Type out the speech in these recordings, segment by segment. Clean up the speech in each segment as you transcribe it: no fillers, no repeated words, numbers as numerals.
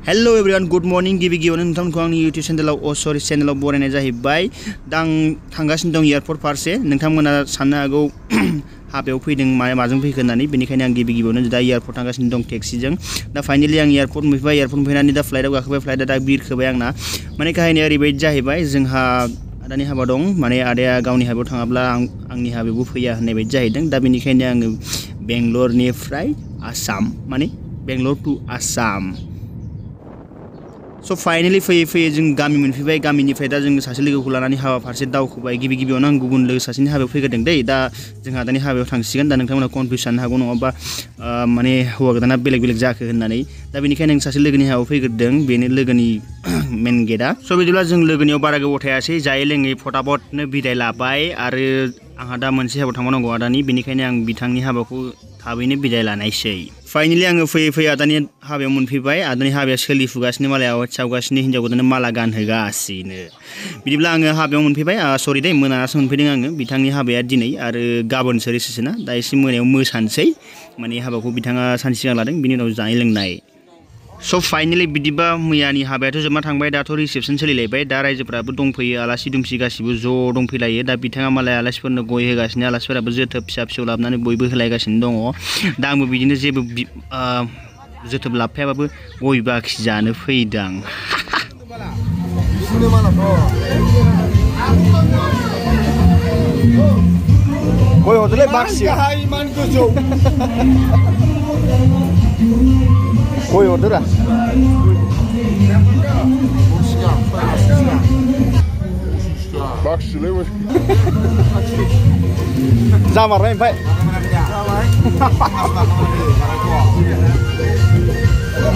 Hello everyone, good morning. गिबि गिबियावनो नोंथांमोनखौ आंनि YouTube चेनेलाव बरायनाय जाहैबाय। दा आं थांगासिनो दं एयारपर्ट फारसे। नोंथांमोना साननो हागौ हाबायाव फैदों माजों फैखो होननानै, बेनिखायनो आं गिबि गिबियावनो दा एयारपर्ट थांगासिनो दं टेक्सिजों। दा फाइनाली आं एयारपर्ट मोनफैबाय। एयारपर्ट मोनफैनानै दा फ्लाइटआव गाखोबाय। फ्लाइटआ दा बिरखोबाय आंना। माने काहिनिया ओरैबायदि जाहैबाय, जोंहा आदानि हाबा दं। माने आदाया गावनि हाबायाव थाङाब्ला आंनि हाबायावबो फैया होननाय बायदि जाहैदों। दा बेनिखायनो आङो बेंगलरनिफ्राय आसाम, माने Bangalore to Assam. So finally फैयै जों गामि मोनफैबाय। गामिनिफ्राय दा जों सासे लोगोखौ लानानै हाबा फारसे दावखोबाय। गिबि गिबियावनो आं गुबुन लोगो सासेनि हाबायाव फैग्रोदों दै। दा जोंहा दानि हाबायाव थांसिगोन। दा नोंथांमोना कनफिउस जानो हागौ, नङाबा माने हौवा गोदाना बेलेग जाखो होननानै। दा बेनिखायनो आं सासे लोगोनि हाबायाव फैग्रोदों। बेनो लोगोनि मेन गेटआ। स' बिदिब्ला जों लोगोनियाव बारा गोबाव थायासै, जायै लोङै फटाफटनो बिदाय लाबाय। आरो आंहा दा मोनसे हाबायाव थांबावनांगौ आदानि, बेनिखायनो आं बिथांनि हाबाखौ थाबैनो बिदाय लानायसै। फाइनाली आङो फैयै आदानि हाबायाव मोनफैबाय। आदानि हाबाया सोलिफुगासिनो, मालाय आवाज सावगासिनो, हिन्जाव गोदाननो माला गानहोगासिनो। बिदिब्ला आङो हाबायाव मोनफैबाय। सरि दै, मोनानासो मोनफैदों आङो। बिथांनि हाबाया दिनै आरो गाबोनसो रिसेपसन ना। दा एसे मोनायाव मोसानोसै। माने हाबाखौ बिथाङा सानसे सिगां लादों, बिनि उनाव जानाय लोंनाय। स' फाइनाली बिदिबा मैयानि हाबायाथ' जोबना थांबाय। दाथ' रिसेपसन सोलिलायबाय। दा रायजोफ्राबो दंफैयो, आलासि दुमसि गासिबो ज' दंफैलायो। दा बिथाङा मालाय आलासिफोरनो गय होगासिनो, आलासिफोराबो जोथोब फिसा फिसौ लाबोनानै बयबो होलायगासिनो दङ। दा आंबो बिदिनो जेबो जोथोब लाबफायाबाबो गय बाखि जानो फैदों। गय हरदोलै बाखि गय हरदोरा जामारबाय ओमफ्राय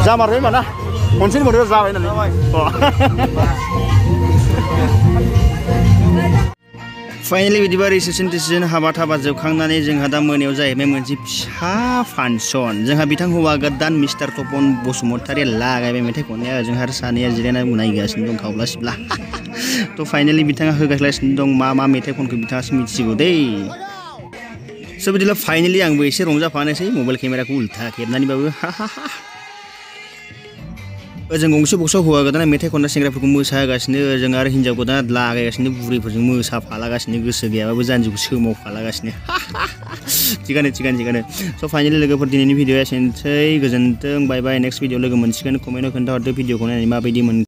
जामारबाय होनबा ना खनसेनि मोनदों जाबाय होननानै। फाइनाली बिदिबा रिसेपसन हाबा थाबा जोबखांनानै जोंहा दा मोनायाव जाहैबाय मोनसे फिसा फांसन। जोंहा बिथां हौवा गोदान मिस्टार तपन बसुमतारिया लागायबाय मेथाइ खननाया। ओजोंहा आरो सानैया जिरायनानै नायगासिनो दं खावला सिबला। थ' फाइनाली बिथाङा होगासिनो दं। मा मेथाइ खनखो बिथाङासो मिथिगौ दै। स' बिदिब्ला फाइनाली आंबो एसे रंजाफानोसै, मबाइल केमेराखौ उल्था खेबनानैबाबो। ओजों गंसे बक्सआव हौवा गोदाना मेथाइ खनना सेंग्राफोरखौ मोसाहोगासिनो। ओजों आरो हिन्जाव गोदाना लागायगासिनो, बुरैफोरजों मोसाफालागासिनो, गोसो गैयाबाबो जानजिखौ सोमावफालागासिनो। थिगानो। स' फाइनाली लोगोफोर, दिनैनि भिडिअ'आ एसेनोसै। गोजोन्थों, बाय बाय। नेक्स्ट भिडिअ लोगो मोनसिगोन। कमेन्टआव खोन्थाहरदो भिडिअ'खौ नायनानै माबायदि मोनखो।